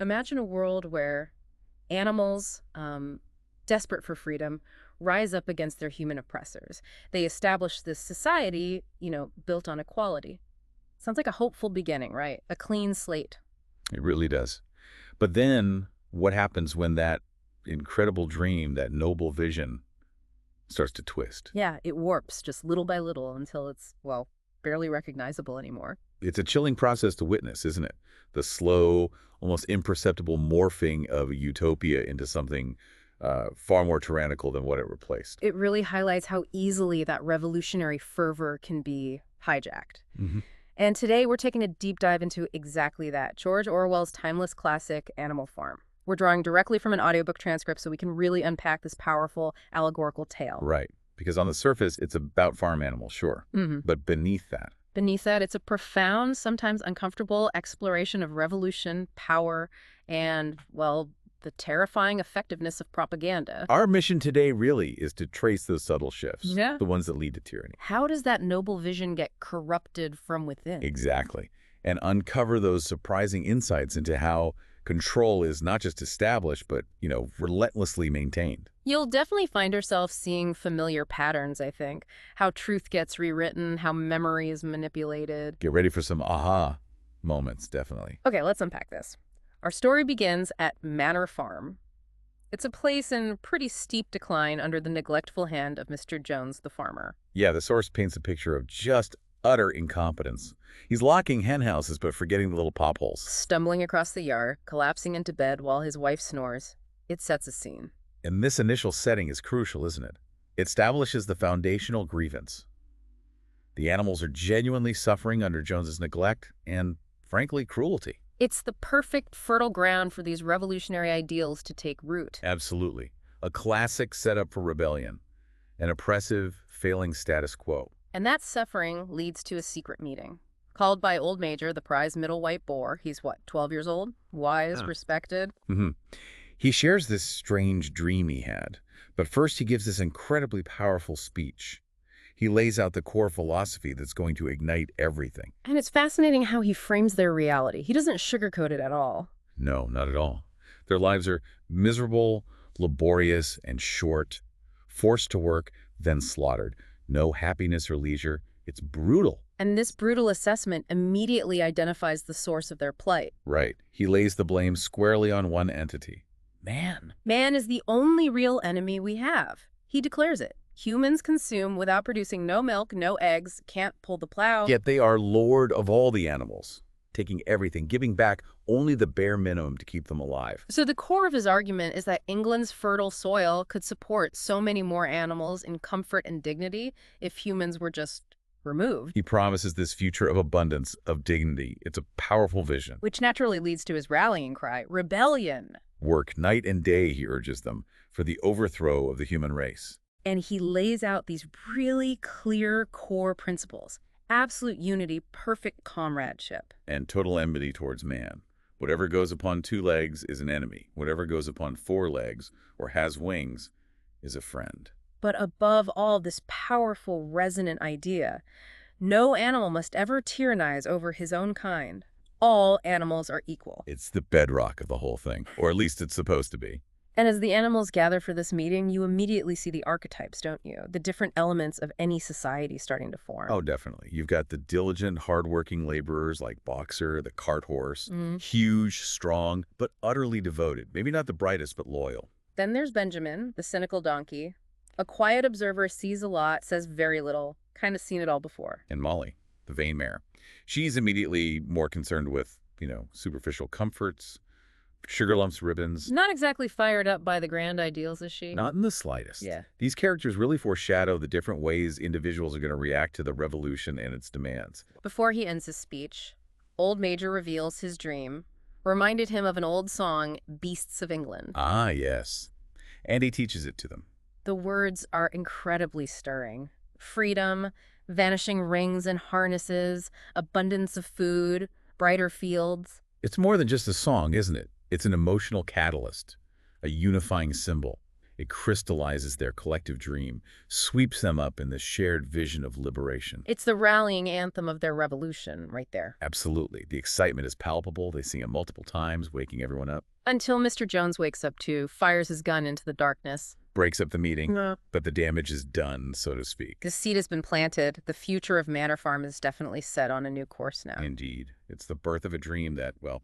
Imagine a world where animals, desperate for freedom, rise up against their human oppressors. They establish this society, built on equality. Sounds like a hopeful beginning, right? A clean slate. It really does. But then what happens when that incredible dream, that noble vision, starts to twist? Yeah, it warps just little by little until it's, well, barely recognizable anymore. It's a chilling process to witness, isn't it? The slow, almost imperceptible morphing of a utopia into something far more tyrannical than what it replaced. It really highlights how easily that revolutionary fervor can be hijacked. Hmm. And today we're taking a deep dive into exactly that, George Orwell's timeless classic, Animal Farm. We're drawing directly from an audiobook transcript so we can really unpack this powerful allegorical tale. Right. Because on the surface, it's about farm animals, sure. But beneath that, Beneath that, it's a profound, sometimes uncomfortable exploration of revolution, power, and, well, the terrifying effectiveness of propaganda. our mission today really is to trace those subtle shifts, Yeah. the ones that lead to tyranny. How does that noble vision get corrupted from within? Exactly. And uncover those surprising insights into how control is not just established, but, relentlessly maintained. You'll definitely find yourself seeing familiar patterns, I think. How truth gets rewritten, how memory is manipulated. Get ready for some aha moments, definitely. Okay, let's unpack this. Our story begins at Manor Farm. It's a place in pretty steep decline under the neglectful hand of Mr. Jones, the farmer. Yeah, the source paints a picture of just utter incompetence. He's locking hen houses, but forgetting the little potholes. Stumbling across the yard, collapsing into bed while his wife snores. It sets a scene. And this initial setting is crucial, isn't it? It establishes the foundational grievance. The animals are genuinely suffering under Jones's neglect and, frankly, cruelty. It's the perfect fertile ground for these revolutionary ideals to take root. Absolutely. A classic setup for rebellion. An oppressive, failing status quo. And that suffering leads to a secret meeting. Called by Old Major, the prize middle white boar. He's what, 12 years old? Wise, respected. Hmm. He shares this strange dream he had, but first he gives this incredibly powerful speech. He lays out the core philosophy that's going to ignite everything. And it's fascinating how he frames their reality. He doesn't sugarcoat it at all. No, not at all. Their lives are miserable, laborious, and short, forced to work, then slaughtered. No happiness or leisure. It's brutal. And this brutal assessment immediately identifies the source of their plight. Right. He lays the blame squarely on one entity. Man. Man is the only real enemy we have. He declares it. Humans consume without producing no milk, no eggs, can't pull the plow. Yet they are lord of all the animals, taking everything, giving back only the bare minimum to keep them alive. So the core of his argument is that England's fertile soil could support so many more animals in comfort and dignity if humans were just removed. He promises this future of abundance, of dignity. It's a powerful vision. Which naturally leads to his rallying cry, rebellion. Work night and day, he urges them, for the overthrow of the human race. And he lays out these really clear core principles. Absolute unity, perfect comradeship. And total enmity towards man. Whatever goes upon 2 legs is an enemy. Whatever goes upon 4 legs or has wings is a friend. But above all, this powerful, resonant idea, no animal must ever tyrannize over his own kind. All animals are equal. It's the bedrock of the whole thing, or at least it's supposed to be. And as the animals gather for this meeting, you immediately see the archetypes, don't you? The different elements of any society starting to form. Oh, definitely. You've got the diligent, hardworking laborers like Boxer, the cart horse, huge, strong, but utterly devoted. Maybe not the brightest, but loyal. Then there's Benjamin, the cynical donkey. A quiet observer, sees a lot, says very little, kind of seen it all before. And Molly, the vain mare. She's immediately more concerned with, superficial comforts, sugar lumps, ribbons. Not exactly fired up by the grand ideals, is she? Not in the slightest. Yeah. These characters really foreshadow the different ways individuals are going to react to the revolution and its demands. Before he ends his speech, Old Major reveals his dream, reminded him of an old song, Beasts of England. Ah, yes. And he teaches it to them. The words are incredibly stirring. Freedom, vanishing rings and harnesses, abundance of food, brighter fields. It's more than just a song, isn't it? It's an emotional catalyst, a unifying symbol. It crystallizes their collective dream, sweeps them up in the shared vision of liberation. It's the rallying anthem of their revolution right there. Absolutely. The excitement is palpable. They sing it multiple times, waking everyone up. Until Mr. Jones wakes up too, fires his gun into the darkness. Breaks up the meeting, No. but the damage is done, so to speak. The seed has been planted. The future of Manor Farm is definitely set on a new course now. Indeed. It's the birth of a dream that, well,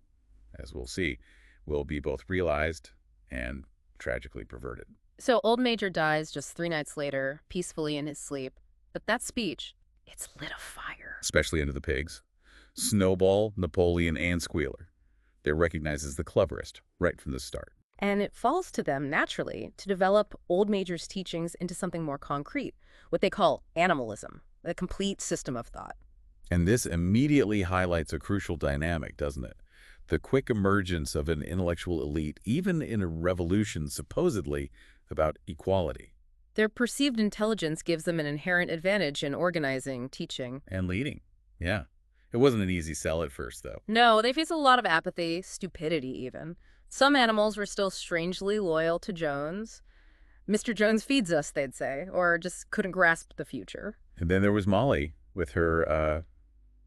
as we'll see, will be both realized and tragically perverted. So Old Major dies just 3 nights later, peacefully in his sleep. But that speech, it's lit a fire. Especially into the pigs. Snowball, Napoleon, and Squealer. They're recognized as the cleverest right from the start. And it falls to them, naturally, to develop Old Major's teachings into something more concrete, what they call animalism, a complete system of thought. And this immediately highlights a crucial dynamic, doesn't it? The quick emergence of an intellectual elite, even in a revolution supposedly about equality. Their perceived intelligence gives them an inherent advantage in organizing, teaching. And leading. Yeah. It wasn't an easy sell at first, though. No, they face a lot of apathy, stupidity even. Some animals were still strangely loyal to Jones. Mr. Jones feeds us, they'd say, or just couldn't grasp the future. And then there was Molly with her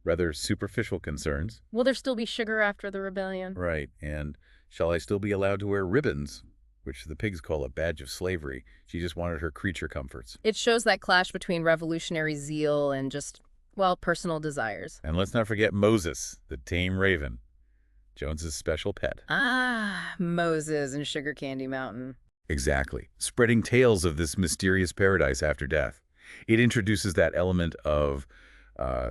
rather superficial concerns. Will there still be sugar after the rebellion? Right. And shall I still be allowed to wear ribbons? Which the pigs call a badge of slavery. She just wanted her creature comforts. It shows that clash between revolutionary zeal and just, well, personal desires. And let's not forget Moses, the tame raven, Jones's special pet. Ah, Moses and Sugar Candy Mountain. Exactly. Spreading tales of this mysterious paradise after death. It introduces that element of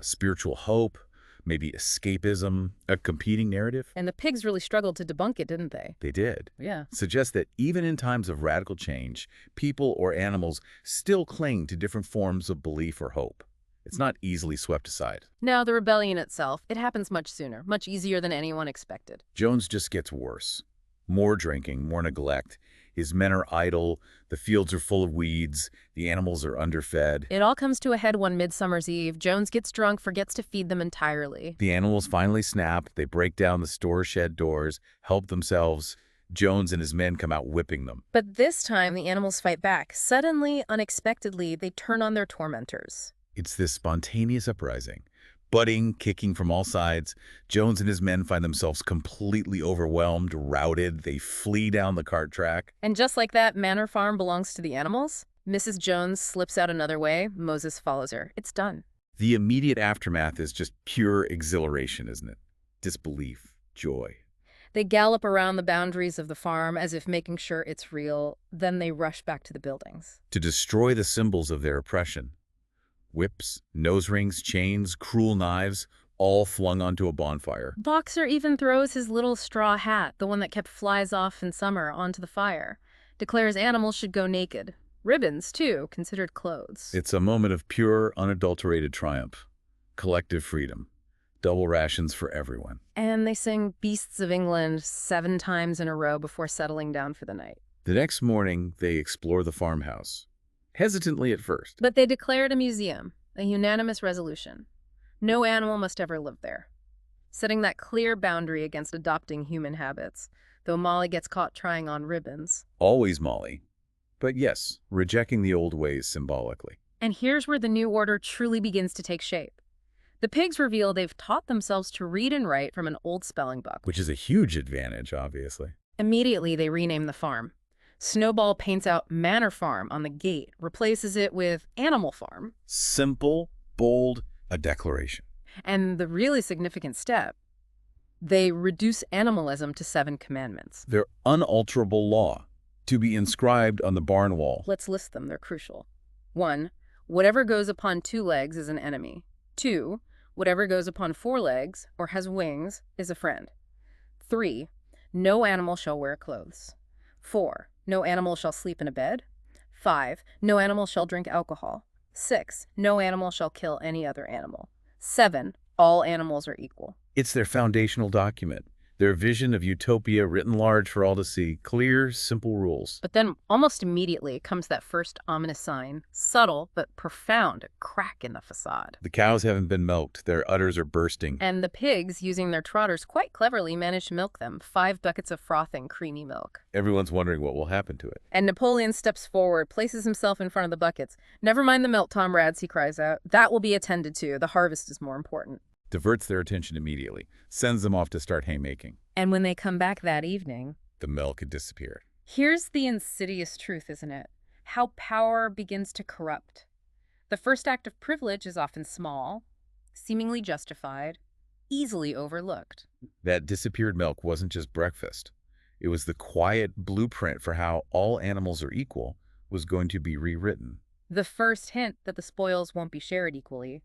spiritual hope, maybe escapism, a competing narrative. And the pigs really struggled to debunk it, didn't they? They did. Yeah. Suggests that even in times of radical change, people or animals still cling to different forms of belief or hope. It's not easily swept aside. Now, the rebellion itself, it happens much sooner, much easier than anyone expected. Jones just gets worse. More drinking, more neglect. His men are idle, the fields are full of weeds, the animals are underfed. It all comes to a head one Midsummer's Eve. Jones gets drunk, forgets to feed them entirely. The animals finally snap, they break down the store shed doors, help themselves. Jones and his men come out whipping them. But this time, the animals fight back. Suddenly, unexpectedly, they turn on their tormentors. It's this spontaneous uprising. Budding, kicking from all sides, Jones and his men find themselves completely overwhelmed, routed. They flee down the cart track. And just like that, Manor Farm belongs to the animals. Mrs. Jones slips out another way. Moses follows her. It's done. The immediate aftermath is just pure exhilaration, isn't it? Disbelief, joy. They gallop around the boundaries of the farm as if making sure it's real. Then they rush back to the buildings. To destroy the symbols of their oppression. Whips, nose rings, chains, cruel knives, all flung onto a bonfire. Boxer even throws his little straw hat, the one that kept flies off in summer, onto the fire. Declares animals should go naked. Ribbons, too, considered clothes. It's a moment of pure, unadulterated triumph. Collective freedom. Double rations for everyone. And they sing Beasts of England 7 times in a row before settling down for the night. The next morning, they explore the farmhouse. Hesitantly at first. But they declare it a museum, a unanimous resolution. No animal must ever live there, setting that clear boundary against adopting human habits, though Molly gets caught trying on ribbons. Always Molly. But yes, rejecting the old ways symbolically. And here's where the new order truly begins to take shape. The pigs reveal they've taught themselves to read and write from an old spelling book. Which is a huge advantage, obviously. Immediately, they rename the farm. Snowball paints out Manor Farm on the gate, replaces it with Animal Farm. Simple, bold, a declaration. And the really significant step, they reduce animalism to 7 commandments. They're unalterable law, to be inscribed on the barn wall. Let's list them, they're crucial. 1, whatever goes upon 2 legs is an enemy. 2, whatever goes upon 4 legs or has wings is a friend. 3, no animal shall wear clothes. 4, no animal shall sleep in a bed. 5, no animal shall drink alcohol. 6, no animal shall kill any other animal. 7, all animals are equal. It's their foundational document, Their vision of utopia written large for all to see, clear, simple rules. But then, almost immediately, comes that first ominous sign, subtle but profound, a crack in the facade. The cows haven't been milked, their udders are bursting. And the pigs, using their trotters quite cleverly, manage to milk them, 5 buckets of frothing, creamy milk. Everyone's wondering what will happen to it. And Napoleon steps forward, places himself in front of the buckets. "Never mind the milk, comrades," he cries out. "That will be attended to. The harvest is more important." Diverts their attention immediately, sends them off to start haymaking. And when they come back that evening, The milk had disappeared. here's the insidious truth, isn't it? How power begins to corrupt. The first act of privilege is often small, seemingly justified, easily overlooked. That disappeared milk wasn't just breakfast. It was the quiet blueprint for how all animals are equal was going to be rewritten. The first hint that the spoils won't be shared equally,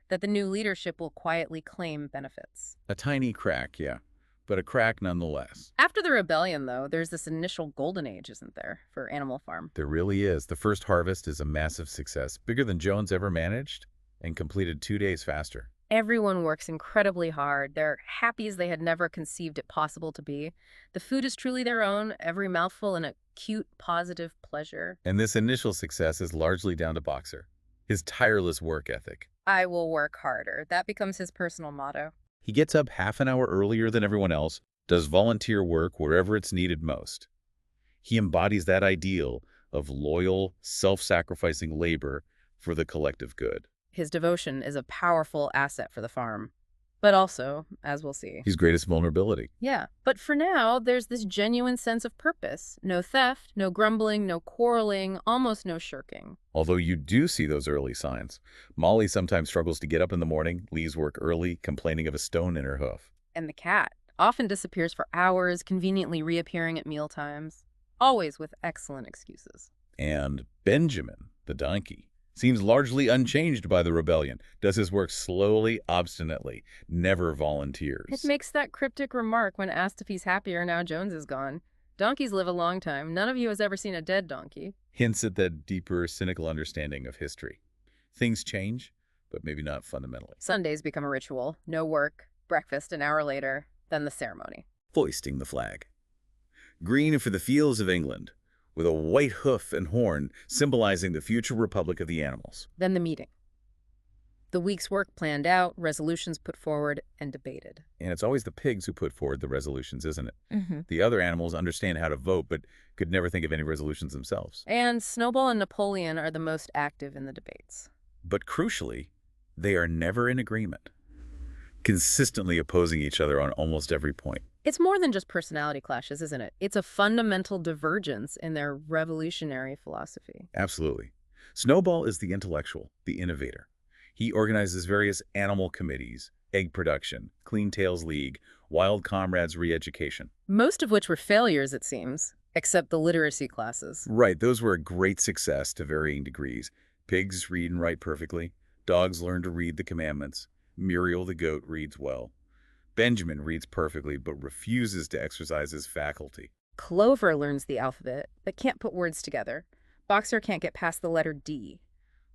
that the new leadership will quietly claim benefits. A tiny crack, yeah, but a crack nonetheless. After the rebellion, though, there's this initial golden age, isn't there, for Animal Farm? There really is. The first harvest is a massive success, bigger than Jones ever managed, and completed 2 days faster. Everyone works incredibly hard. They're happy as they had never conceived it possible to be. The food is truly their own, every mouthful an acute, positive pleasure. And this initial success is largely down to Boxer, his tireless work ethic. "I will work harder." That becomes his personal motto. He gets up half an hour earlier than everyone else, does volunteer work wherever it's needed most. He embodies that ideal of loyal, self-sacrificing labor for the collective good. His devotion is a powerful asset for the farm. But also, as we'll see. His greatest vulnerability. Yeah, but for now, there's this genuine sense of purpose. No theft, no grumbling, no quarreling, almost no shirking. Although you do see those early signs. Molly sometimes struggles to get up in the morning, leaves work early, complaining of a stone in her hoof. And the cat often disappears for hours, conveniently reappearing at mealtimes, always with excellent excuses. And Benjamin, the donkey, seems largely unchanged by the rebellion, does his work slowly, obstinately, never volunteers. It makes that cryptic remark when asked if he's happier now Jones is gone. "Donkeys live a long time. None of you has ever seen a dead donkey." Hints at that deeper, cynical understanding of history. Things change, but maybe not fundamentally. Sundays become a ritual. No work, breakfast an hour later, then the ceremony. Foisting the flag. Green for the fields of England, with a white hoof and horn symbolizing the future republic of the animals. Then the meeting. The week's work planned out, resolutions put forward, and debated. And it's always the pigs who put forward the resolutions, isn't it? Mm-hmm. The other animals understand how to vote, but could never think of any resolutions themselves. And Snowball and Napoleon are the most active in the debates. But crucially, they are never in agreement, consistently opposing each other on almost every point. It's more than just personality clashes, isn't it? It's a fundamental divergence in their revolutionary philosophy. Absolutely. Snowball is the intellectual, the innovator. He organizes various animal committees, egg production, Clean Tails League, Wild Comrades re-education. Most of which were failures, it seems, except the literacy classes. Right, those were a great success to varying degrees. Pigs read and write perfectly. Dogs learn to read the commandments. Muriel the goat reads well. Benjamin reads perfectly but refuses to exercise his faculty. Clover learns the alphabet, but can't put words together. Boxer can't get past the letter D.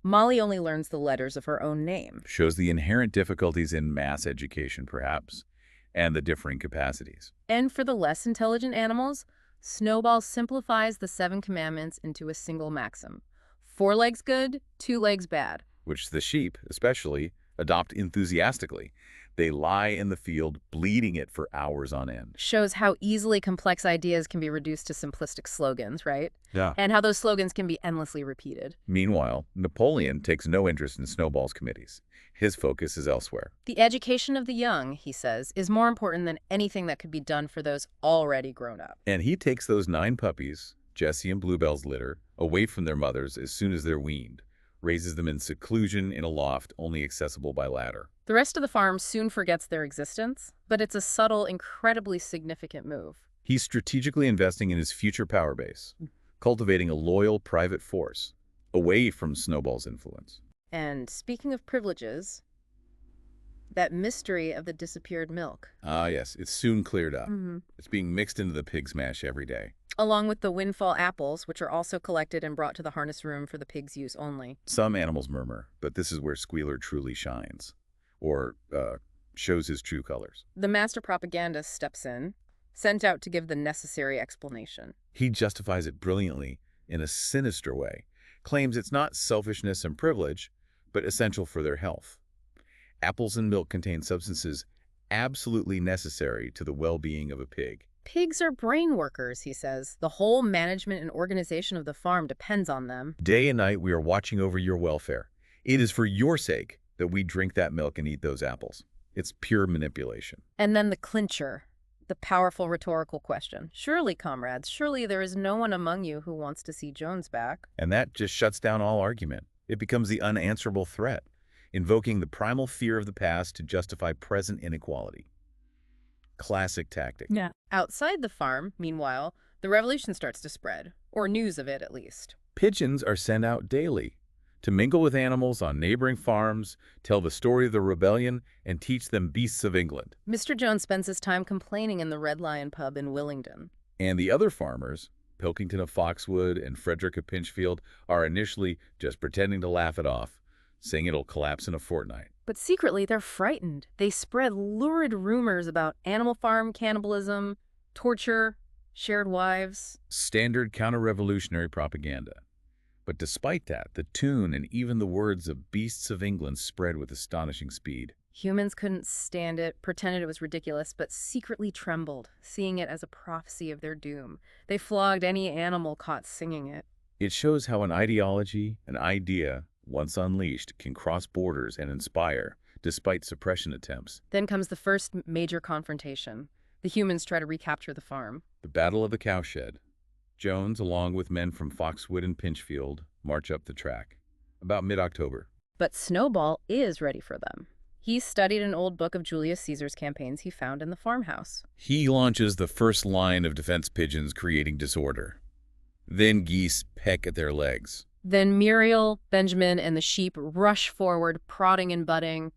Molly only learns the letters of her own name. Shows the inherent difficulties in mass education, perhaps, and the differing capacities. And for the less intelligent animals, Snowball simplifies the 7 commandments into a single maxim. 4 legs good, 2 legs bad. Which the sheep, especially, adopt enthusiastically. They lie in the field, bleeding it for hours on end. Shows how easily complex ideas can be reduced to simplistic slogans, right? Yeah. And how those slogans can be endlessly repeated. Meanwhile, Napoleon takes no interest in Snowball's committees. His focus is elsewhere. The education of the young, he says, is more important than anything that could be done for those already grown up. And he takes those 9 puppies, Jessie and Bluebell's litter, away from their mothers as soon as they're weaned, raises them in seclusion in a loft only accessible by ladder. The rest of the farm soon forgets their existence, but it's a subtle, incredibly significant move. He's strategically investing in his future power base, cultivating a loyal private force, away from Snowball's influence. And speaking of privileges, that mystery of the disappeared milk. Ah, yes, it's soon cleared up. Mm-hmm. It's being mixed into the pig's mash every day. Along with the windfall apples, which are also collected and brought to the harness room for the pig's use only. Some animals murmur, but this is where Squealer truly shines. Or shows his true colors. The master propagandist steps in, sent out to give the necessary explanation. He justifies it brilliantly in a sinister way, claims it's not selfishness and privilege, but essential for their health. Apples and milk contain substances absolutely necessary to the well-being of a pig. Pigs are brain workers, he says. The whole management and organization of the farm depends on them. Day and night we are watching over your welfare. It is for your sake that we drink that milk and eat those apples. It's pure manipulation. And then the clincher, the powerful rhetorical question. Surely, comrades, surely there is no one among you who wants to see Jones back. And that just shuts down all argument. It becomes the unanswerable threat, invoking the primal fear of the past to justify present inequality. Classic tactic. Yeah. Outside the farm, meanwhile, the revolution starts to spread, or news of it at least. Pigeons are sent out daily to mingle with animals on neighboring farms, tell the story of the rebellion, and teach them beasts of England. Mr. Jones spends his time complaining in the Red Lion pub in Willingdon. And the other farmers, Pilkington of Foxwood and Frederick of Pinchfield, are initially just pretending to laugh it off, saying it'll collapse in a fortnight. But secretly, they're frightened. They spread lurid rumors about animal farm cannibalism, torture, shared wives. Standard counter-revolutionary propaganda. But despite that, the tune and even the words of Beasts of England spread with astonishing speed. Humans couldn't stand it, pretended it was ridiculous, but secretly trembled, seeing it as a prophecy of their doom. They flogged any animal caught singing it. It shows how an ideology, an idea, once unleashed, can cross borders and inspire, despite suppression attempts. Then comes the first major confrontation. The humans try to recapture the farm. The Battle of the Cowshed. Jones, along with men from Foxwood and Pinchfield, march up the track. About mid-October. But Snowball is ready for them. He studied an old book of Julius Caesar's campaigns he found in the farmhouse. He launches the first line of defense pigeons, creating disorder. Then geese peck at their legs. Then Muriel, Benjamin, and the sheep rush forward, prodding and butting.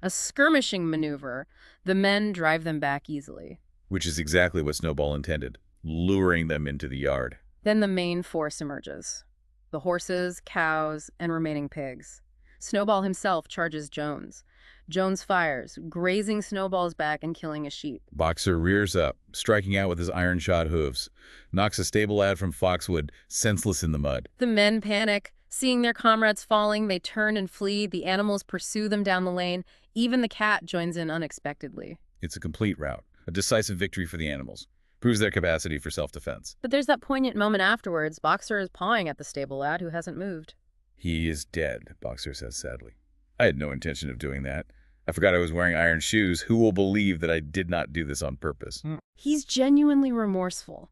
A skirmishing maneuver. The men drive them back easily. Which is exactly what Snowball intended, luring them into the yard. Then the main force emerges. The horses, cows, and remaining pigs. Snowball himself charges Jones. Jones fires, grazing Snowball's back and killing a sheep. Boxer rears up, striking out with his iron-shod hooves, knocks a stable lad from Foxwood senseless in the mud. The men panic. Seeing their comrades falling, they turn and flee. The animals pursue them down the lane. Even the cat joins in unexpectedly. It's a complete rout, a decisive victory for the animals. Proves their capacity for self-defense. But there's that poignant moment afterwards. Boxer is pawing at the stable lad who hasn't moved. He is dead, Boxer says sadly. I had no intention of doing that. I forgot I was wearing iron shoes. Who will believe that I did not do this on purpose? He's genuinely remorseful.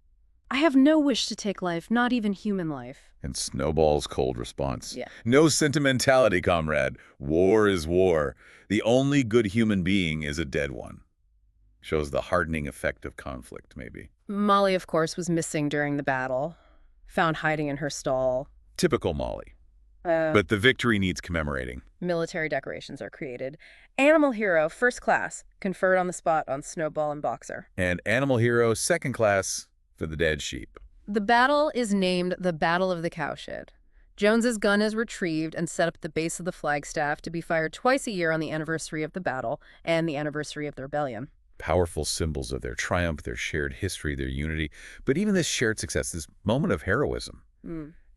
I have no wish to take life, not even human life. And Snowball's cold response. Yeah. No sentimentality, comrade. War is war. The only good human being is a dead one. Shows the hardening effect of conflict, maybe. Molly, of course, was missing during the battle. Found hiding in her stall. Typical Molly. But the victory needs commemorating. Military decorations are created. Animal Hero, first class, conferred on the spot on Snowball and Boxer. And Animal Hero, second class, for the dead sheep. The battle is named the Battle of the Cowshed. Jones's gun is retrieved and set up at the base of the flagstaff to be fired twice a year on the anniversary of the battle and the anniversary of the rebellion. Powerful symbols of their triumph, their shared history, their unity. But even this shared success, this moment of heroism,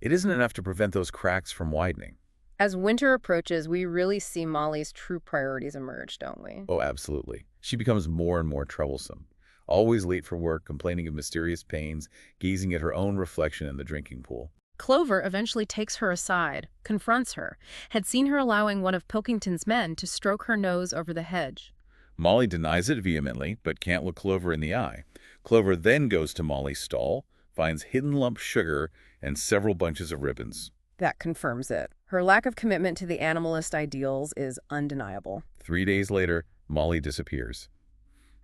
it isn't enough to prevent those cracks from widening. As winter approaches, we really see Molly's true priorities emerge, don't we? Oh, absolutely. She becomes more and more troublesome. Always late for work, complaining of mysterious pains, gazing at her own reflection in the drinking pool. Clover eventually takes her aside, confronts her, had seen her allowing one of Pilkington's men to stroke her nose over the hedge. Molly denies it vehemently, but can't look Clover in the eye. Clover then goes to Molly's stall, finds hidden lump sugar and several bunches of ribbons. That confirms it. Her lack of commitment to the animalist ideals is undeniable. 3 days later, Molly disappears.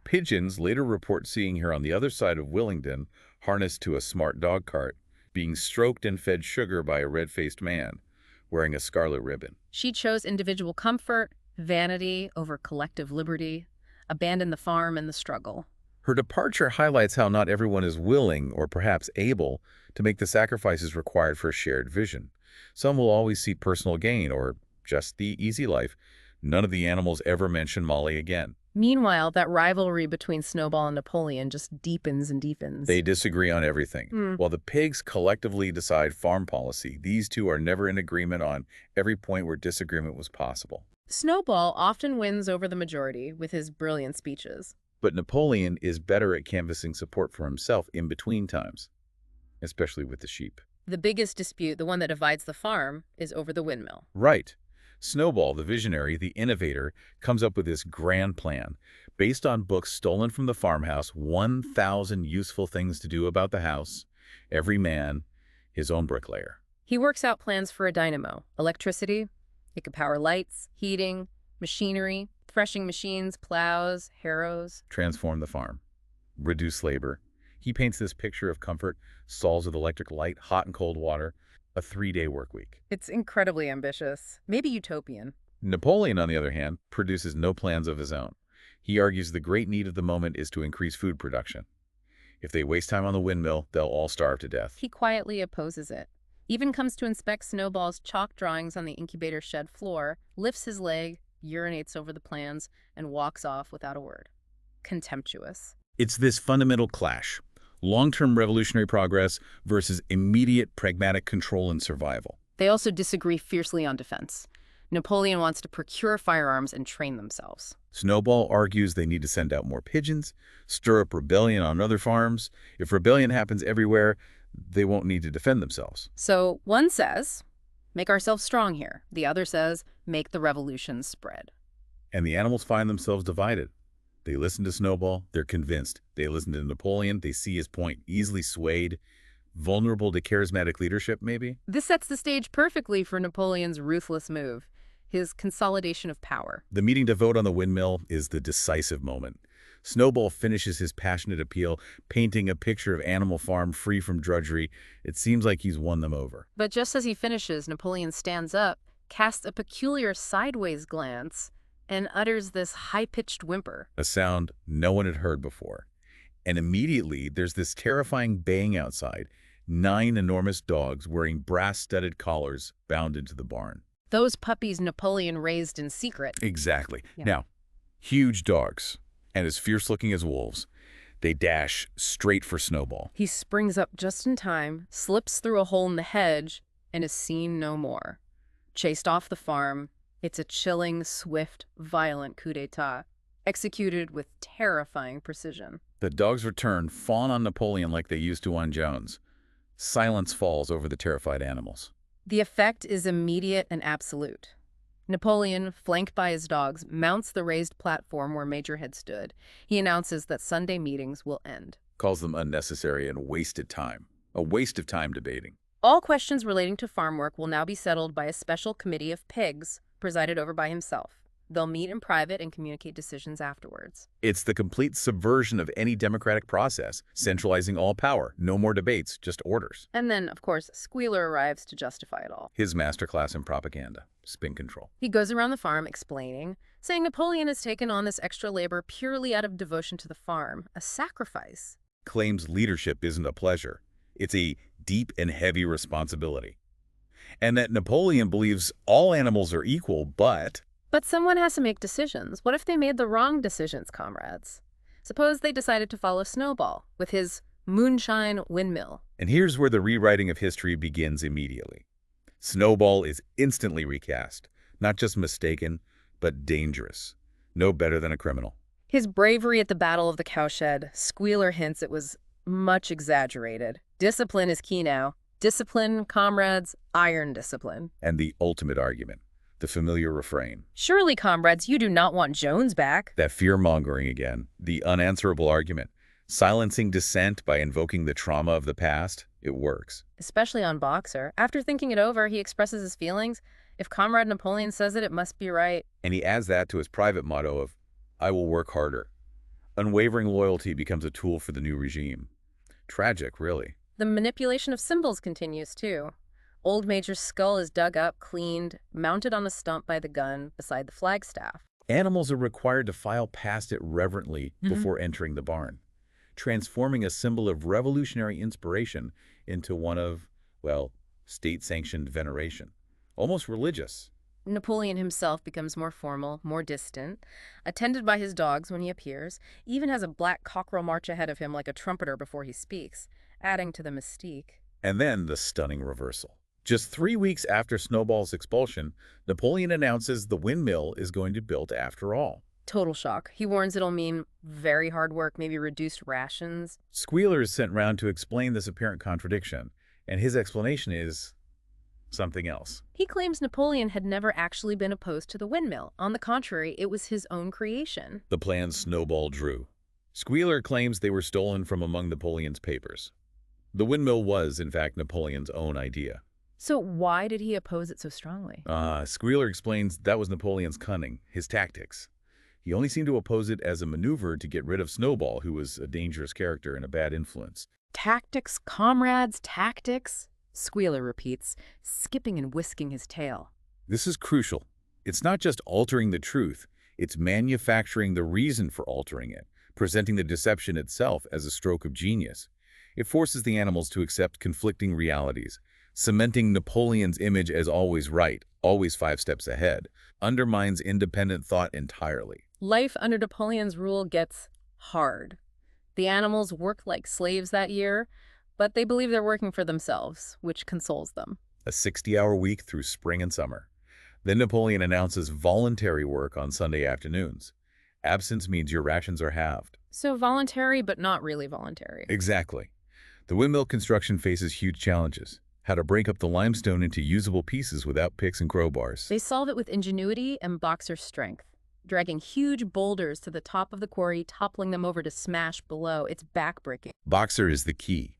Pigeons later report seeing her on the other side of Willingdon, harnessed to a smart dog cart, being stroked and fed sugar by a red-faced man, wearing a scarlet ribbon. She chose individual comfort, vanity over collective liberty, abandoned the farm and the struggle. Her departure highlights how not everyone is willing, or perhaps able, to make the sacrifices required for a shared vision. Some will always seek personal gain, or just the easy life. None of the animals ever mention Molly again. Meanwhile, that rivalry between Snowball and Napoleon just deepens and They deepens. disagree on everything. Hmm. While the pigs collectively decide farm policy, these two are never in agreement on every point where disagreement was possible. Snowball often wins over the majority with his brilliant speeches. But Napoleon is better at canvassing support for himself in between times, especially with the sheep. The biggest dispute, the one that divides the farm, is over the windmill. Right. Snowball, the visionary, the innovator, comes up with this grand plan. Based on books stolen from the farmhouse, 1,000 useful things to do about the house, every man his own bricklayer. He works out plans for a dynamo, electricity. It could power lights, heating, machinery, threshing machines, plows, harrows. Transform the farm. Reduce labor. He paints this picture of comfort, stalls with electric light, hot and cold water, a 3-day work week. It's incredibly ambitious, maybe utopian. Napoleon, on the other hand, produces no plans of his own. He argues the great need of the moment is to increase food production. If they waste time on the windmill, they'll all starve to death. He quietly opposes it. Even comes to inspect Snowball's chalk drawings on the incubator shed floor, lifts his leg, urinates over the plans, and walks off without a word. Contemptuous. It's this fundamental clash. Long-term revolutionary progress versus immediate pragmatic control and survival. They also disagree fiercely on defense. Napoleon wants to procure firearms and train themselves. Snowball argues they need to send out more pigeons, stir up rebellion on other farms. If rebellion happens everywhere, they won't need to defend themselves. So one says, make ourselves strong here. The other says, make the revolution spread. And the animals find themselves divided. They listen to Snowball, they're convinced. They listen to Napoleon, they see his point, easily swayed, vulnerable to charismatic leadership, maybe? This sets the stage perfectly for Napoleon's ruthless move, his consolidation of power. The meeting to vote on the windmill is the decisive moment. Snowball finishes his passionate appeal, painting a picture of Animal Farm free from drudgery. It seems like he's won them over. But just as he finishes, Napoleon stands up, casts a peculiar sideways glance, and utters this high-pitched whimper. A sound no one had heard before. And immediately, there's this terrifying baying outside. 9 enormous dogs wearing brass-studded collars bound into the barn. Those puppies Napoleon raised in secret. Exactly. Yeah. Now, huge dogs, and as fierce-looking as wolves, they dash straight for Snowball. He springs up just in time, slips through a hole in the hedge, and is seen no more. Chased off the farm, it's a chilling, swift, violent coup d'etat, executed with terrifying precision. The dogs return, fawn on Napoleon like they used to on Jones. Silence falls over the terrified animals. The effect is immediate and absolute. Napoleon, flanked by his dogs, mounts the raised platform where Major had stood. He announces that Sunday meetings will end. Calls them unnecessary and wasted time. A waste of time debating. All questions relating to farm work will now be settled by a special committee of pigs, presided over by himself. They'll meet in private and communicate decisions afterwards. It's the complete subversion of any democratic process, centralizing all power. No more debates, just orders. And then, of course, Squealer arrives to justify it all. His masterclass in propaganda, spin control. He goes around the farm explaining, saying Napoleon has taken on this extra labor purely out of devotion to the farm, a sacrifice. Claims leadership isn't a pleasure. It's a deep and heavy responsibility. And that Napoleon believes all animals are equal, but someone has to make decisions. What if they made the wrong decisions, comrades? Suppose they decided to follow Snowball with his moonshine windmill. And here's where the rewriting of history begins immediately. Snowball is instantly recast. Not just mistaken, but dangerous. No better than a criminal. His bravery at the Battle of the Cowshed, Squealer hints it was much exaggerated. Discipline is key now. Discipline, comrades, iron discipline. And the ultimate argument, the familiar refrain. Surely, comrades, you do not want Jones back. That fear-mongering again, the unanswerable argument. Silencing dissent by invoking the trauma of the past, it works. Especially on Boxer. After thinking it over, he expresses his feelings. If Comrade Napoleon says it, it must be right. And he adds that to his private motto of, I will work harder. Unwavering loyalty becomes a tool for the new regime. Tragic, really. The manipulation of symbols continues, too. Old Major's skull is dug up, cleaned, mounted on a stump by the gun beside the flagstaff. Animals are required to file past it reverently before entering the barn, transforming a symbol of revolutionary inspiration into one of, well, state-sanctioned veneration. Almost religious. Napoleon himself becomes more formal, more distant, attended by his dogs when he appears, even has a black cockerel march ahead of him like a trumpeter before he speaks, adding to the mystique. And then the stunning reversal. Just 3 weeks after Snowball's expulsion, Napoleon announces the windmill is going to be built after all. Total shock. He warns it'll mean very hard work, maybe reduced rations. Squealer is sent round to explain this apparent contradiction, and his explanation is something else. He claims Napoleon had never actually been opposed to the windmill. On the contrary, it was his own creation. The plans Snowball drew. Squealer claims they were stolen from among Napoleon's papers. The windmill was, in fact, Napoleon's own idea. So why did he oppose it so strongly? Squealer explains that was Napoleon's cunning, his tactics. He only seemed to oppose it as a maneuver to get rid of Snowball, who was a dangerous character and a bad influence. Tactics, comrades, tactics, Squealer repeats, skipping and whisking his tail. This is crucial. It's not just altering the truth, it's manufacturing the reason for altering it, presenting the deception itself as a stroke of genius. It forces the animals to accept conflicting realities, cementing Napoleon's image as always right, always 5 steps ahead, undermines independent thought entirely. Life under Napoleon's rule gets hard. The animals work like slaves that year, but they believe they're working for themselves, which consoles them. A 60-hour week through spring and summer. Then Napoleon announces voluntary work on Sunday afternoons. Absence means your rations are halved. So voluntary, but not really voluntary. Exactly. The windmill construction faces huge challenges. How to break up the limestone into usable pieces without picks and crowbars. They solve it with ingenuity and boxer strength, dragging huge boulders to the top of the quarry, toppling them over to smash below. It's backbreaking. Boxer is the key.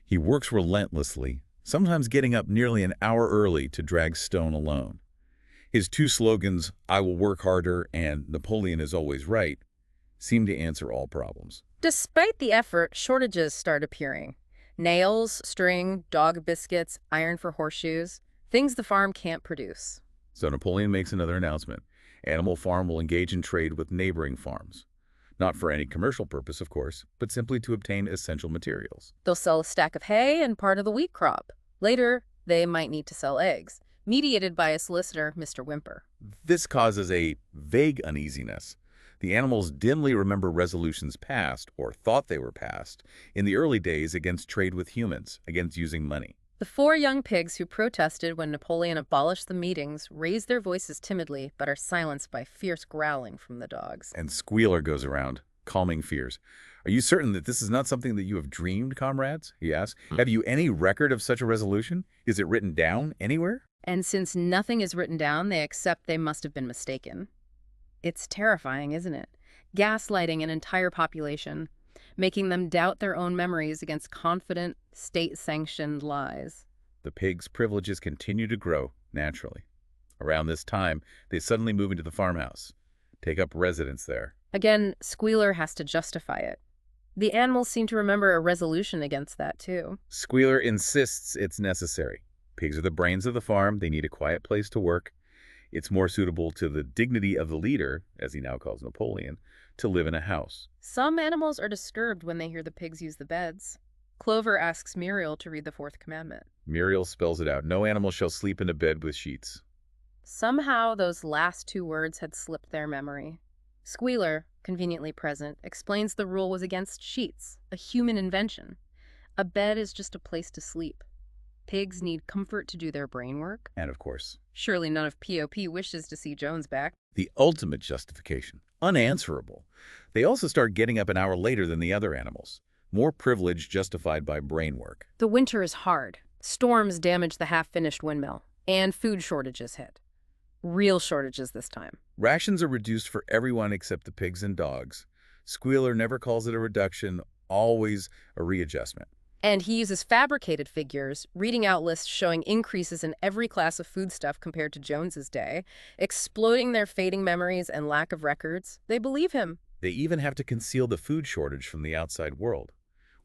He works relentlessly, sometimes getting up nearly an hour early to drag stone alone. His 2 slogans, "I will work harder" and "Napoleon is always right," seem to answer all problems. Despite the effort, shortages start appearing. Nails, string, dog biscuits, iron for horseshoes, things the farm can't produce. So Napoleon makes another announcement. Animal Farm will engage in trade with neighboring farms. Not for any commercial purpose, of course, but simply to obtain essential materials. They'll sell a stack of hay and part of the wheat crop. Later, they might need to sell eggs, mediated by a solicitor, Mr. Whymper. This causes a vague uneasiness. The animals dimly remember resolutions passed, or thought they were passed, in the early days against trade with humans, against using money. The 4 young pigs who protested when Napoleon abolished the meetings raise their voices timidly, but are silenced by fierce growling from the dogs. And Squealer goes around, calming fears. "Are you certain that this is not something that you have dreamed, comrades?" he asks. "Have you any record of such a resolution? Is it written down anywhere?" And since nothing is written down, they accept they must have been mistaken. It's terrifying, isn't it? Gaslighting an entire population, making them doubt their own memories against confident, state-sanctioned lies. The pigs' privileges continue to grow naturally. Around this time, they suddenly move into the farmhouse, take up residence there. Again, Squealer has to justify it. The animals seem to remember a resolution against that, too. Squealer insists it's necessary. Pigs are the brains of the farm. They need a quiet place to work. It's more suitable to the dignity of the leader, as he now calls Napoleon, to live in a house. Some animals are disturbed when they hear the pigs use the beds. Clover asks Muriel to read the 4th commandment. Muriel spells it out. No animal shall sleep in a bed with sheets. Somehow those last 2 words had slipped their memory. Squealer, conveniently present, explains the rule was against sheets, a human invention. A bed is just a place to sleep. Pigs need comfort to do their brain work. And of course, Surely none of POP wishes to see Jones back. the ultimate justification. Unanswerable. They also start getting up an hour later than the other animals. More privilege justified by brain work. The winter is hard. Storms damage the half-finished windmill, and food shortages hit. Real shortages this time. Rations are reduced for everyone except the pigs and dogs. Squealer never calls it a reduction, always a readjustment. And he uses fabricated figures, reading out lists showing increases in every class of foodstuff compared to Jones's day, exploiting their fading memories and lack of records. They believe him. They even have to conceal the food shortage from the outside world.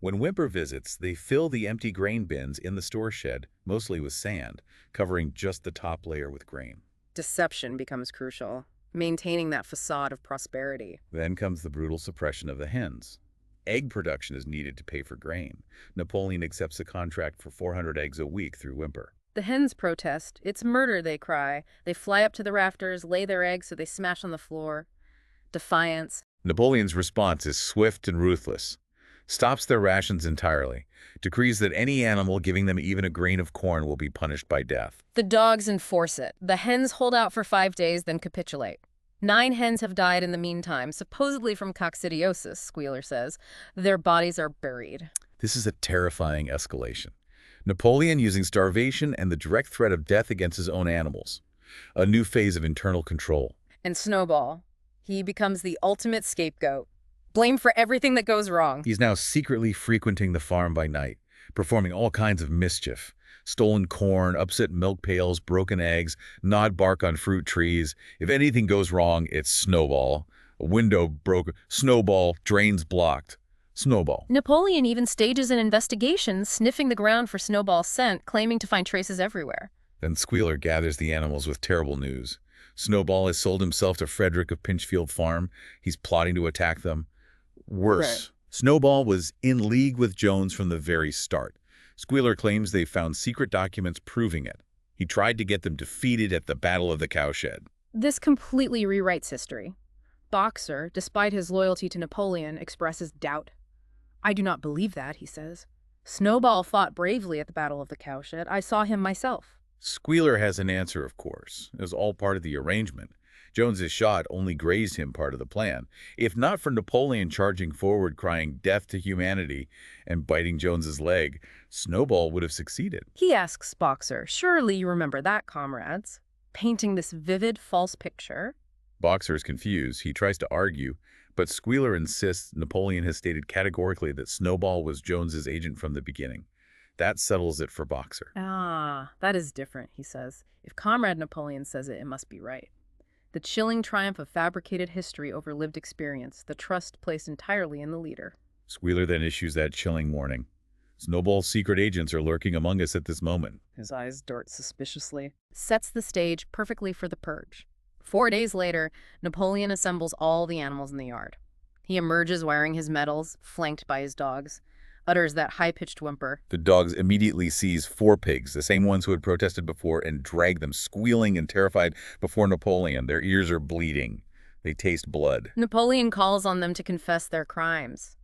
When Whymper visits, they fill the empty grain bins in the store shed, mostly with sand, covering just the top layer with grain. Deception becomes crucial, maintaining that facade of prosperity. Then comes the brutal suppression of the hens. Egg production is needed to pay for grain. Napoleon accepts a contract for 400 eggs a week through Whymper. The hens protest. It's murder, they cry. They fly up to the rafters, lay their eggs so they smash on the floor. Defiance. Napoleon's response is swift and ruthless. Stops their rations entirely. Decrees that any animal giving them even a grain of corn will be punished by death. The dogs enforce it. The hens hold out for 5 days, then capitulate. 9 hens have died in the meantime, supposedly from coccidiosis, Squealer says. Their bodies are buried. This is a terrifying escalation. Napoleon using starvation and the direct threat of death against his own animals. A new phase of internal control. And Snowball. He becomes the ultimate scapegoat. Blame for everything that goes wrong. He's now secretly frequenting the farm by night, performing all kinds of mischief. Stolen corn, upset milk pails, broken eggs, gnawed bark on fruit trees. If anything goes wrong, it's Snowball. A window broke. Snowball. Drains blocked. Snowball. Napoleon even stages an investigation, sniffing the ground for Snowball's scent, claiming to find traces everywhere. Then Squealer gathers the animals with terrible news. Snowball has sold himself to Frederick of Pinchfield Farm. He's plotting to attack them. Worse, Right. Snowball was in league with Jones from the very start. Squealer claims they found secret documents proving it. He tried to get them defeated at the Battle of the Cowshed. This completely rewrites history. Boxer, despite his loyalty to Napoleon, expresses doubt. I do not believe that, he says. Snowball fought bravely at the Battle of the Cowshed. I saw him myself. Squealer has an answer, of course. It was all part of the arrangement. Jones's shot only grazed him part of the plan. If not for Napoleon charging forward, crying death to humanity, and biting Jones's leg, Snowball would have succeeded. He asks Boxer, surely you remember that, comrades? Painting this vivid, false picture. Boxer is confused. He tries to argue, but Squealer insists Napoleon has stated categorically that Snowball was Jones's agent from the beginning. That settles it for Boxer. Ah, that is different, he says. If Comrade Napoleon says it, it must be right. The chilling triumph of fabricated history over lived experience, the trust placed entirely in the leader. Squealer then issues that chilling warning. Snowball's secret agents are lurking among us at this moment. His eyes dart suspiciously. Sets the stage perfectly for the purge. 4 days later, Napoleon assembles all the animals in the yard. He emerges wearing his medals, flanked by his dogs, utters that high-pitched whimper. The dogs immediately seize 4 pigs, the same ones who had protested before, and drag them, squealing and terrified, before Napoleon. Their ears are bleeding. They taste blood. Napoleon calls on them to confess their crimes.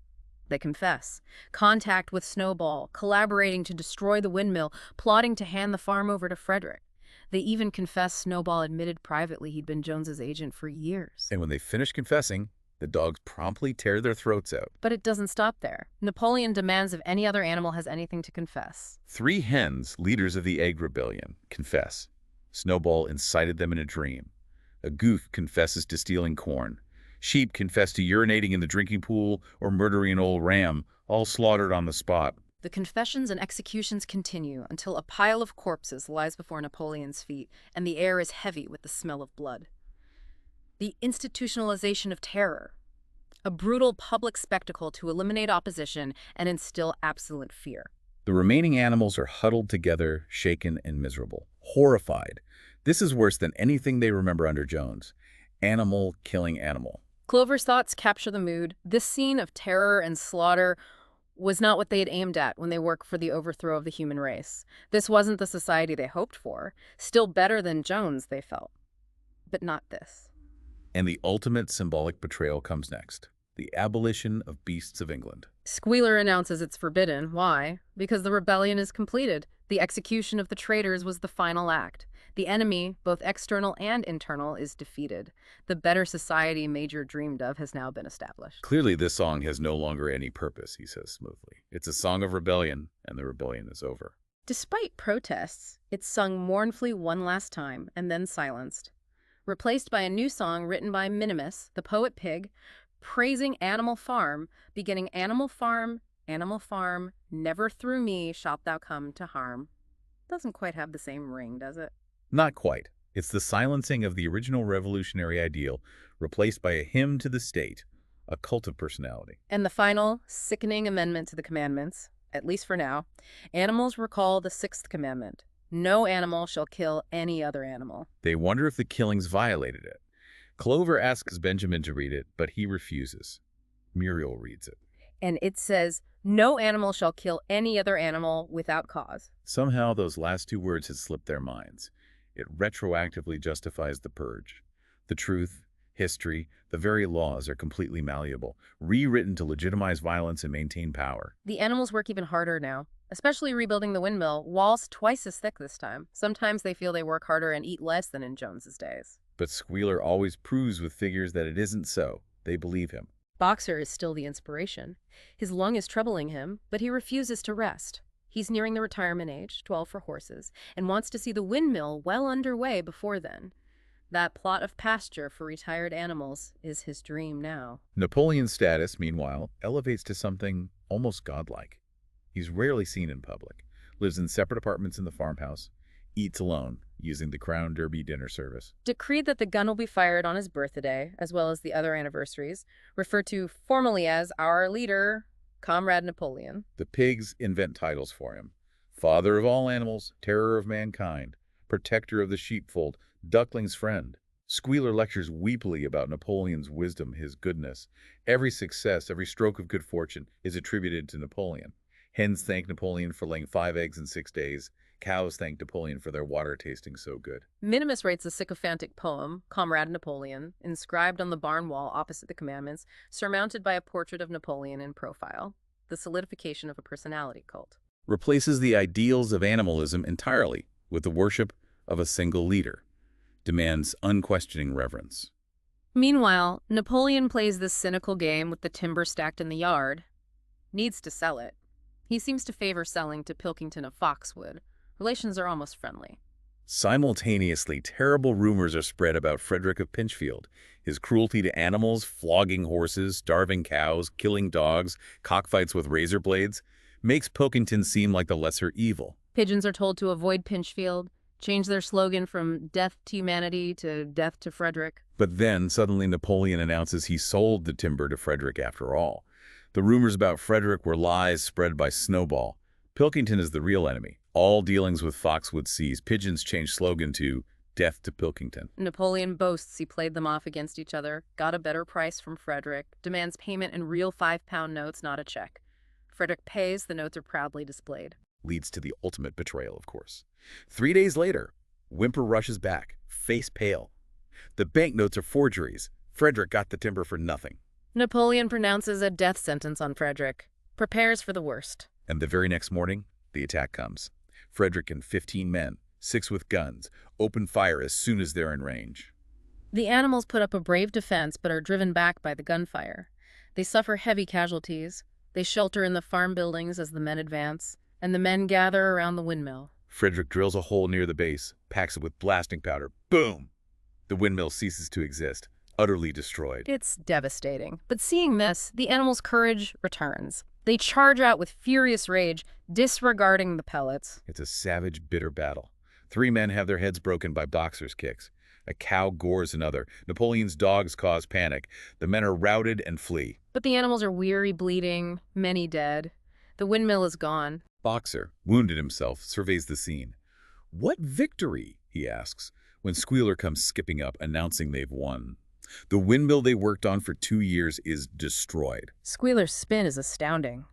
They confess. Contact with Snowball, collaborating to destroy the windmill, plotting to hand the farm over to Frederick. They even confess Snowball admitted privately he'd been Jones's agent for years. And when they finish confessing, the dogs promptly tear their throats out. But it doesn't stop there. Napoleon demands if any other animal has anything to confess. 3 hens, leaders of the egg rebellion, confess. Snowball incited them in a dream. A goose confesses to stealing corn. Sheep confess to urinating in the drinking pool or murdering an old ram, all slaughtered on the spot. The confessions and executions continue until a pile of corpses lies before Napoleon's feet, and the air is heavy with the smell of blood. The institutionalization of terror. A brutal public spectacle to eliminate opposition and instill absolute fear. The remaining animals are huddled together, shaken and miserable, horrified. This is worse than anything they remember under Jones. Animal killing animal. Clover's thoughts capture the mood. This scene of terror and slaughter was not what they had aimed at when they worked for the overthrow of the human race. This wasn't the society they hoped for. Still better than Jones, they felt. But not this. And the ultimate symbolic betrayal comes next. The abolition of beasts of England. Squealer announces it's forbidden. Why? Because the rebellion is completed. The execution of the traitors was the final act. The enemy, both external and internal, is defeated. The better society Major dreamed of has now been established. Clearly, this song has no longer any purpose, he says smoothly. It's a song of rebellion, and the rebellion is over. Despite protests, it's sung mournfully one last time and then silenced. Replaced by a new song written by Minimus, the poet pig, praising Animal Farm, beginning Animal Farm, never through me shalt thou come to harm. Doesn't quite have the same ring, does it? Not quite. It's the silencing of the original revolutionary ideal, replaced by a hymn to the state, a cult of personality. And the final, sickening amendment to the commandments, at least for now, animals recall the 6th commandment. No animal shall kill any other animal. They wonder if the killings violated it. Clover asks Benjamin to read it, but he refuses. Muriel reads it. And it says, no animal shall kill any other animal without cause. Somehow those last two words had slipped their minds. It retroactively justifies the purge. The truth, history, the very laws are completely malleable, rewritten to legitimize violence and maintain power. The animals work even harder now, especially rebuilding the windmill, walls twice as thick this time. Sometimes they feel they work harder and eat less than in Jones's days. But Squealer always proves with figures that it isn't so. They believe him. Boxer is still the inspiration. His lung is troubling him, but he refuses to rest. He's nearing the retirement age, 12 for horses, and wants to see the windmill well underway before then. That plot of pasture for retired animals is his dream now. Napoleon's status, meanwhile, elevates to something almost godlike. He's rarely seen in public, lives in separate apartments in the farmhouse, eats alone, using the Crown Derby dinner service. Decreed that the gun will be fired on his birthday, as well as the other anniversaries, referred to formally as our leader, Comrade Napoleon. The pigs invent titles for him. Father of all animals, terror of mankind, protector of the sheepfold, duckling's friend. Squealer lectures weepily about Napoleon's wisdom, his goodness. Every success, every stroke of good fortune is attributed to Napoleon. Hens thank Napoleon for laying 5 eggs in 6 days. Cows thank Napoleon for their water tasting so good. Minimus writes a sycophantic poem, Comrade Napoleon, inscribed on the barn wall opposite the commandments, surmounted by a portrait of Napoleon in profile, the solidification of a personality cult. Replaces the ideals of animalism entirely with the worship of a single leader. Demands unquestioning reverence. Meanwhile, Napoleon plays this cynical game with the timber stacked in the yard. Needs to sell it. He seems to favor selling to Pilkington of Foxwood. Relations are almost friendly. Simultaneously, terrible rumors are spread about Frederick of Pinchfield. His cruelty to animals, flogging horses, starving cows, killing dogs, cockfights with razor blades, makes Pilkington seem like the lesser evil. Pigeons are told to avoid Pinchfield, change their slogan from death to humanity to death to Frederick. But then, suddenly Napoleon announces he sold the timber to Frederick after all. The rumors about Frederick were lies spread by Snowball. Pilkington is the real enemy. All dealings with Foxwood cease. Pigeons change slogan to death to Pilkington. Napoleon boasts he played them off against each other, got a better price from Frederick, demands payment in real 5-pound notes, not a check. Frederick pays, the notes are proudly displayed. Leads to the ultimate betrayal, of course. 3 days later, Whymper rushes back, face pale. The banknotes are forgeries. Frederick got the timber for nothing. Napoleon pronounces a death sentence on Frederick, prepares for the worst. And the very next morning, the attack comes. Frederick and 15 men, 6 with guns, open fire as soon as they're in range. The animals put up a brave defense but are driven back by the gunfire. They suffer heavy casualties. They shelter in the farm buildings as the men advance, and the men gather around the windmill. Frederick drills a hole near the base, packs it with blasting powder. Boom! The windmill ceases to exist, utterly destroyed. It's devastating. But seeing this, the animals' courage returns. They charge out with furious rage, disregarding the pellets. It's a savage, bitter battle. 3 men have their heads broken by boxers' kicks. A cow gores another. Napoleon's dogs cause panic. The men are routed and flee. But the animals are weary, bleeding, many dead. The windmill is gone. Boxer, wounded himself, surveys the scene. What victory? He asks, when Squealer comes skipping up, announcing they've won. The windmill they worked on for 2 years is destroyed. Squealer's spin is astounding.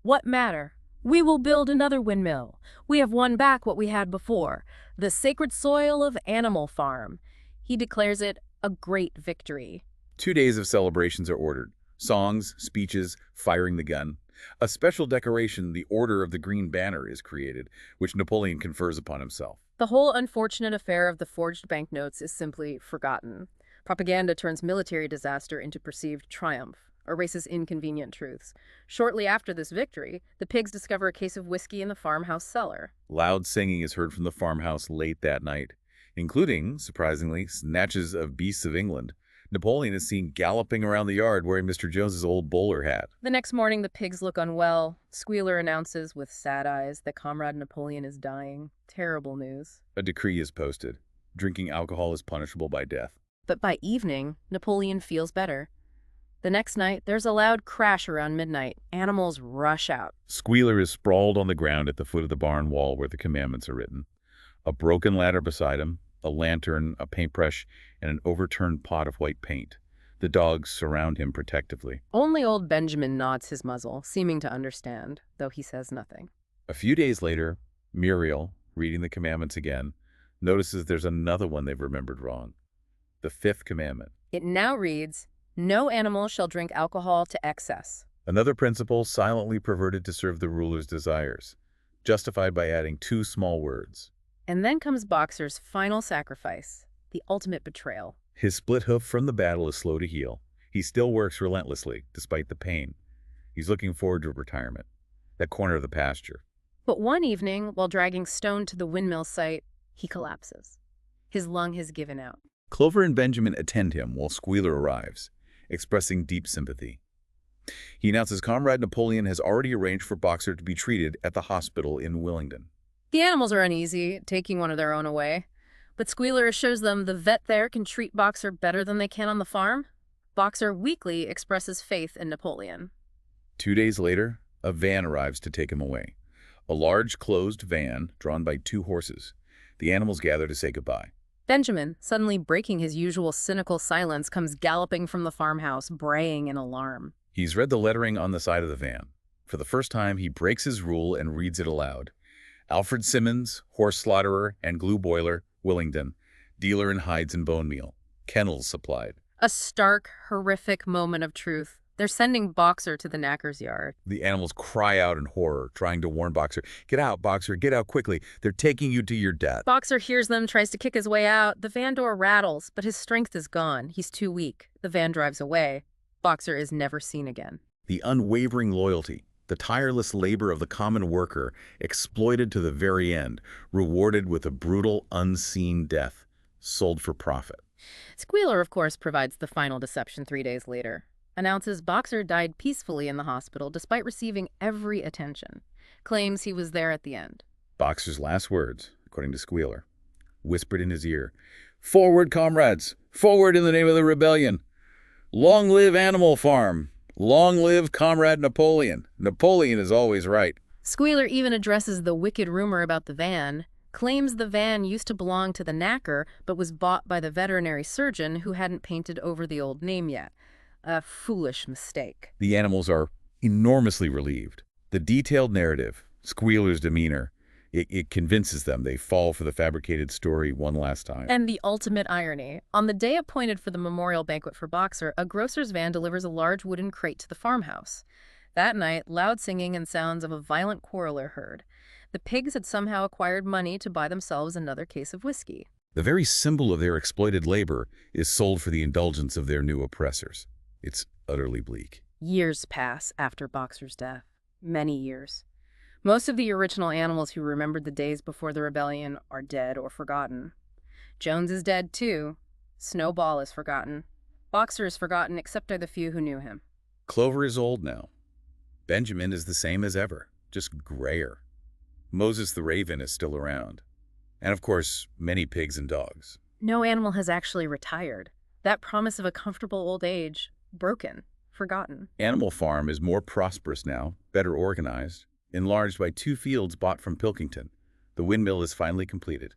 What matter? We will build another windmill. We have won back what we had before, the sacred soil of Animal Farm. He declares it a great victory. 2 days of celebrations are ordered. Songs, speeches, firing the gun. A special decoration, the Order of the Green Banner, is created, which Napoleon confers upon himself. The whole unfortunate affair of the forged banknotes is simply forgotten. Propaganda turns military disaster into perceived triumph, erases inconvenient truths. Shortly after this victory, the pigs discover a case of whiskey in the farmhouse cellar. Loud singing is heard from the farmhouse late that night, including, surprisingly, snatches of Beasts of England. Napoleon is seen galloping around the yard wearing Mr. Jones's old bowler hat. The next morning, the pigs look unwell. Squealer announces with sad eyes that Comrade Napoleon is dying. Terrible news. A decree is posted. Drinking alcohol is punishable by death. But by evening, Napoleon feels better. The next night, there's a loud crash around midnight. Animals rush out. Squealer is sprawled on the ground at the foot of the barn wall where the commandments are written. A broken ladder beside him, a lantern, a paintbrush, and an overturned pot of white paint. The dogs surround him protectively. Only old Benjamin nods his muzzle, seeming to understand, though he says nothing. A few days later, Muriel, reading the commandments again, notices there's another one they've remembered wrong. The fifth commandment. It now reads, "No animal shall drink alcohol to excess." Another principle silently perverted to serve the ruler's desires, justified by adding two small words. And then comes Boxer's final sacrifice, the ultimate betrayal. His split hoof from the battle is slow to heal. He still works relentlessly, despite the pain. He's looking forward to retirement, that corner of the pasture. But one evening, while dragging stone to the windmill site, he collapses. His lung has given out. Clover and Benjamin attend him while Squealer arrives, expressing deep sympathy. He announces Comrade Napoleon has already arranged for Boxer to be treated at the hospital in Willingdon. The animals are uneasy, taking one of their own away. But Squealer assures them the vet there can treat Boxer better than they can on the farm. Boxer weakly expresses faith in Napoleon. 2 days later, a van arrives to take him away. A large, closed van drawn by 2 horses. The animals gather to say goodbye. Benjamin, suddenly breaking his usual cynical silence, comes galloping from the farmhouse, braying in alarm. He's read the lettering on the side of the van. For the first time, he breaks his rule and reads it aloud. Alfred Simmons, horse slaughterer and glue boiler, Willingdon, dealer in hides and bone meal. Kennels supplied. A stark, horrific moment of truth. They're sending Boxer to the knacker's yard. The animals cry out in horror, trying to warn Boxer. Get out, Boxer, get out quickly. They're taking you to your death. Boxer hears them, tries to kick his way out. The van door rattles, but his strength is gone. He's too weak. The van drives away. Boxer is never seen again. The unwavering loyalty, the tireless labor of the common worker, exploited to the very end, rewarded with a brutal, unseen death, sold for profit. Squealer, of course, provides the final deception 3 days later. Announces Boxer died peacefully in the hospital despite receiving every attention. Claims he was there at the end. Boxer's last words, according to Squealer, whispered in his ear, "Forward, comrades! Forward in the name of the rebellion! Long live Animal Farm! Long live Comrade Napoleon! Napoleon is always right." Squealer even addresses the wicked rumor about the van, claims the van used to belong to the knacker but was bought by the veterinary surgeon who hadn't painted over the old name yet. A foolish mistake. The animals are enormously relieved. The detailed narrative, Squealer's demeanor, it convinces them they fall for the fabricated story one last time. And the ultimate irony. On the day appointed for the memorial banquet for Boxer, a grocer's van delivers a large wooden crate to the farmhouse. That night, loud singing and sounds of a violent quarrel are heard. The pigs had somehow acquired money to buy themselves another case of whiskey. The very symbol of their exploited labor is sold for the indulgence of their new oppressors. It's utterly bleak. Years pass after Boxer's death. Many years. Most of the original animals who remembered the days before the rebellion are dead or forgotten. Jones is dead too. Snowball is forgotten. Boxer is forgotten except by the few who knew him. Clover is old now. Benjamin is the same as ever, just grayer. Moses the raven is still around. And of course, many pigs and dogs. No animal has actually retired. That promise of a comfortable old age, broken, forgotten. Animal Farm is more prosperous now, better organized, enlarged by 2 fields bought from Pilkington. The windmill is finally completed.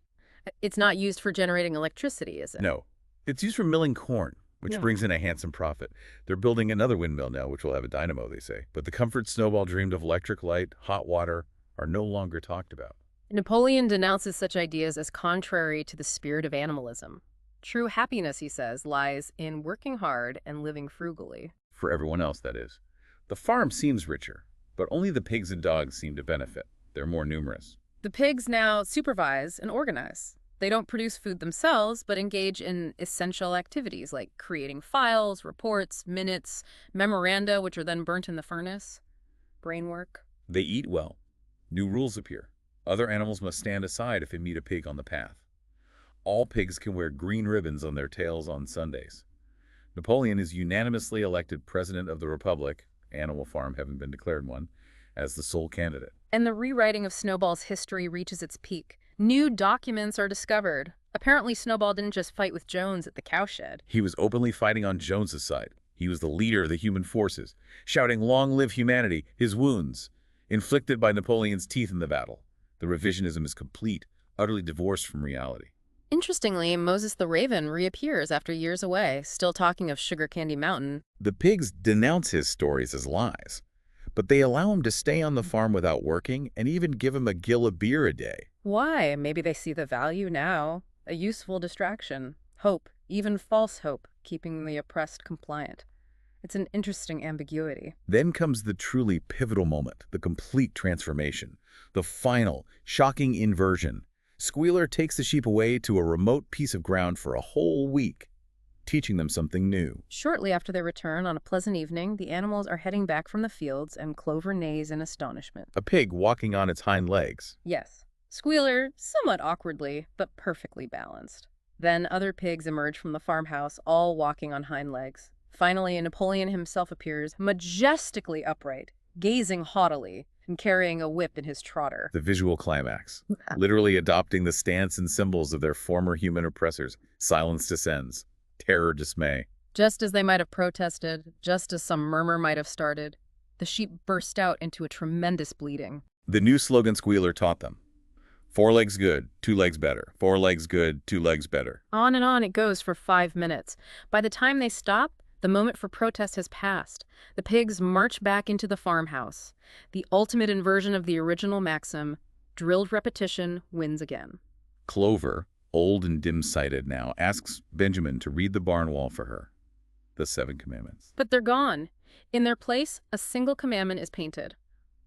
It's not used for generating electricity, is it? No, it's used for milling corn, which Yeah. brings in a handsome profit. They're building another windmill now, which will have a dynamo, they say. But the comfort Snowball dreamed of, electric light, hot water, are no longer talked about. Napoleon denounces such ideas as contrary to the spirit of animalism. True happiness, he says, lies in working hard and living frugally. For everyone else, that is. The farm seems richer, but only the pigs and dogs seem to benefit. They're more numerous. The pigs now supervise and organize. They don't produce food themselves, but engage in essential activities like creating files, reports, minutes, memoranda, which are then burnt in the furnace. Brain work. They eat well. New rules appear. Other animals must stand aside if they meet a pig on the path. All pigs can wear green ribbons on their tails on Sundays. Napoleon is unanimously elected President of the Republic, Animal Farm having been declared one, as the sole candidate. And the rewriting of Snowball's history reaches its peak. New documents are discovered. Apparently, Snowball didn't just fight with Jones at the cowshed. He was openly fighting on Jones's side. He was the leader of the human forces, shouting, "Long live humanity!" His wounds, inflicted by Napoleon's teeth in the battle. The revisionism is complete, utterly divorced from reality. Interestingly, Moses the Raven reappears after years away, still talking of Sugar Candy Mountain. The pigs denounce his stories as lies, but they allow him to stay on the farm without working and even give him a gill of beer a day. Why? Maybe they see the value now. A useful distraction. Hope, even false hope, keeping the oppressed compliant. It's an interesting ambiguity. Then comes the truly pivotal moment, the complete transformation, the final, shocking inversion. Squealer takes the sheep away to a remote piece of ground for a whole week, teaching them something new. Shortly after their return, on a pleasant evening, the animals are heading back from the fields, and Clover neighs in astonishment. A pig walking on its hind legs. Yes, Squealer, somewhat awkwardly, but perfectly balanced. Then other pigs emerge from the farmhouse, all walking on hind legs. Finally, Napoleon himself appears, majestically upright, gazing haughtily, and carrying a whip in his trotter. The visual climax, literally adopting the stance and symbols of their former human oppressors. Silence descends. Terror, dismay. Just as they might have protested, just as some murmur might have started, the sheep burst out into a tremendous bleating. The new slogan Squealer taught them. 4 legs good, 2 legs better. 4 legs good, 2 legs better. On and on it goes for 5 minutes. By the time they stop, the moment for protest has passed. The pigs march back into the farmhouse. The ultimate inversion of the original maxim, drilled repetition wins again. Clover, old and dim-sighted now, asks Benjamin to read the barn wall for her. The 7 Commandments. But they're gone. In their place, a single commandment is painted.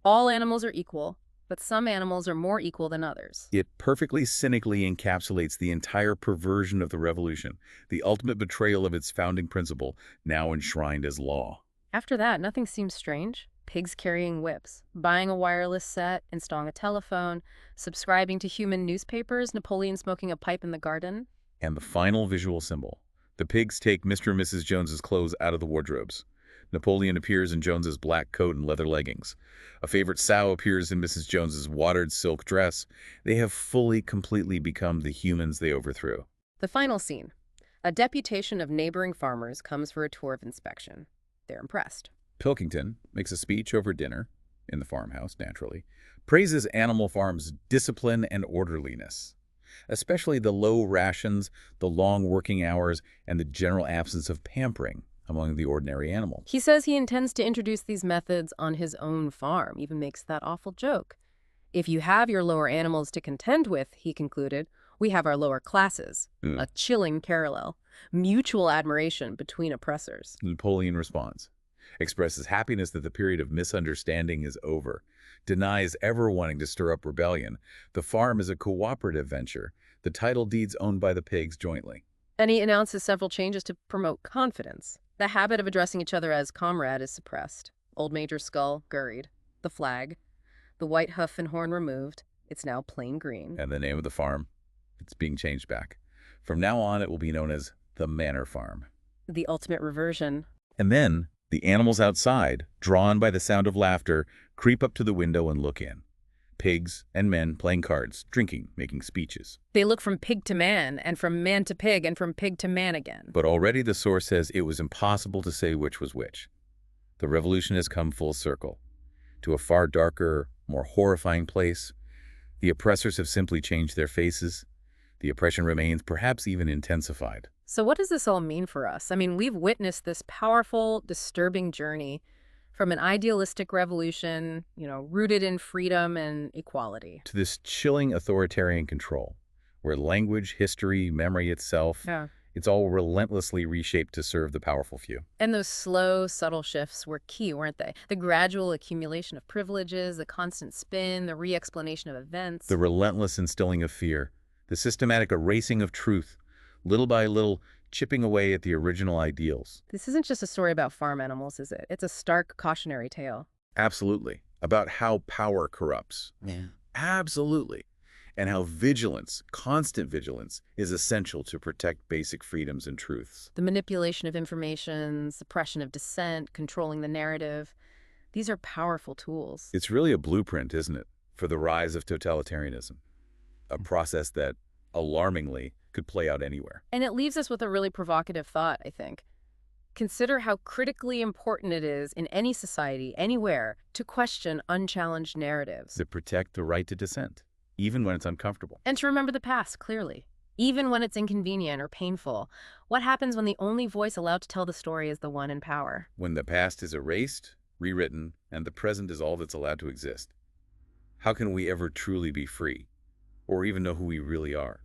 All animals are equal, but some animals are more equal than others. It perfectly cynically encapsulates the entire perversion of the revolution, the ultimate betrayal of its founding principle, now enshrined as law. After that, nothing seems strange. Pigs carrying whips, buying a wireless set, installing a telephone, subscribing to human newspapers, Napoleon smoking a pipe in the garden. And the final visual symbol. The pigs take Mr. and Mrs. Jones's clothes out of the wardrobes. Napoleon appears in Jones's black coat and leather leggings. A favorite sow appears in Mrs. Jones's watered silk dress. They have fully, completely become the humans they overthrew. The final scene. A deputation of neighboring farmers comes for a tour of inspection. They're impressed. Pilkington makes a speech over dinner, in the farmhouse, naturally, praises Animal Farm's discipline and orderliness, especially the low rations, the long working hours, and the general absence of pampering among the ordinary animals. He says he intends to introduce these methods on his own farm, even makes that awful joke. If you have your lower animals to contend with, he concluded, we have our lower classes. A chilling parallel. Mutual admiration between oppressors. Napoleon responds, expresses happiness that the period of misunderstanding is over, denies ever wanting to stir up rebellion. The farm is a cooperative venture, the title deeds owned by the pigs jointly. And he announces several changes to promote confidence. The habit of addressing each other as comrade is suppressed. Old Major's skull gurried. The flag. The white hoof and horn removed. It's now plain green. And the name of the farm, it's being changed back. From now on, it will be known as the Manor Farm. The ultimate reversion. And then, the animals outside, drawn by the sound of laughter, creep up to the window and look in. Pigs and men playing cards, drinking, making speeches. They look from pig to man, and from man to pig, and from pig to man again. But already the source says it was impossible to say which was which. The revolution has come full circle. To a far darker, more horrifying place. The oppressors have simply changed their faces. The oppression remains, perhaps even intensified. So what does this all mean for us? I mean, we've witnessed this powerful, disturbing journey from an idealistic revolution, rooted in freedom and equality, to this chilling authoritarian control, where language, history, memory itself, it's all relentlessly reshaped to serve the powerful few. And those slow, subtle shifts were key, weren't they? The gradual accumulation of privileges, the constant spin, the re-explanation of events. The relentless instilling of fear, the systematic erasing of truth, little by little chipping away at the original ideals. This isn't just a story about farm animals, is it? It's a stark cautionary tale. Absolutely. About how power corrupts. Yeah. Absolutely. And how vigilance, constant vigilance, is essential to protect basic freedoms and truths. The manipulation of information, suppression of dissent, controlling the narrative. These are powerful tools. It's really a blueprint, isn't it, for the rise of totalitarianism? A process that, alarmingly, could play out anywhere. And it leaves us with a really provocative thought, I think. Consider how critically important it is in any society, anywhere, to question unchallenged narratives. To protect the right to dissent, even when it's uncomfortable. And to remember the past clearly. even when it's inconvenient or painful. What happens when the only voice allowed to tell the story is the one in power? When the past is erased, rewritten, and the present is all that's allowed to exist, how can we ever truly be free, or even know who we really are?